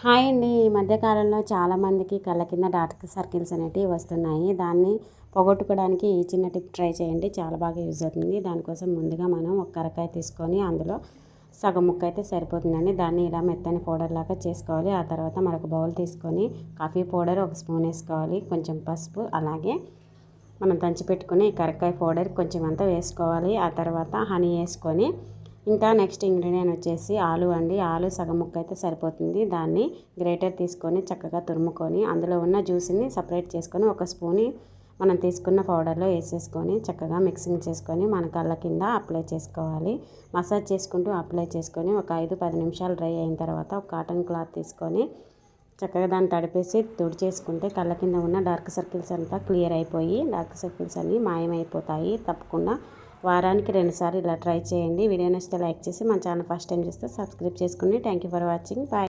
Hi అండి. ఈ మధ్య కాలంలో చాలామందికి కళ్ళ కింద డార్క్ సర్కిల్స్ అనేటివి వస్తున్నాయి. దాన్ని పోగొట్టుకోవడానికి ఈ చిన్న టిప్ ట్రై చేయండి. చాలా బాగా యూజ్ అవుతుంది. దానికోసం ముందుగా మనం ఒక కరకాయ తీసుకొని అందులో సగం ముక్క అయితే సరిపోతుందండి. దాన్ని ఇలా మెత్తని పౌడర్ లాగా చేసుకోవాలి. ఆ తర్వాత మరొక బౌల్ తీసుకొని కాఫీ పౌడర్ 1 స్పూన్ వేసుకోవాలి. కొంచెం పసుపు, అలాగే మనం దంచి పెట్టుకుని కరకాయ పౌడర్ కొంచెం అంతా వేసుకోవాలి. ఆ తర్వాత హనీ వేసుకొని ఇంకా నెక్స్ట్ ఇంగ్రీడియంట్ వచ్చేసి ఆలు అండి. ఆలు సగం ముక్క అయితే సరిపోతుంది. దాన్ని గ్రేటర్ తీసుకొని చక్కగా తురుముకొని అందులో ఉన్న జ్యూస్ని సపరేట్ చేసుకొని ఒక స్పూన్ మనం తీసుకున్న పౌడర్లో వేసేసుకొని చక్కగా మిక్సింగ్ చేసుకొని మన కళ్ళ కింద అప్లై చేసుకోవాలి. మసాజ్ చేసుకుంటూ అప్లై చేసుకొని ఒక 5-10 నిమిషాలు డ్రై అయిన తర్వాత ఒక కాటన్ క్లాత్ తీసుకొని చక్కగా దాన్ని తడిపేసి తుడిచేసుకుంటే కళ్ళ కింద ఉన్న డార్క్ సర్కిల్స్ అంతా క్లియర్ అయిపోయి డార్క్ సర్కిల్స్ అన్నీ మాయమైపోతాయి. తప్పకుండా వారానికి 2 సార్లు ఇలా ట్రై చేయండి. వీడియో నచ్చితే లైక్ చేసి మన ఛానల్ ఫస్ట్ టైం చూస్తే సబ్స్క్రైబ్ చేసుకోండి. Thank you for watching. Bye.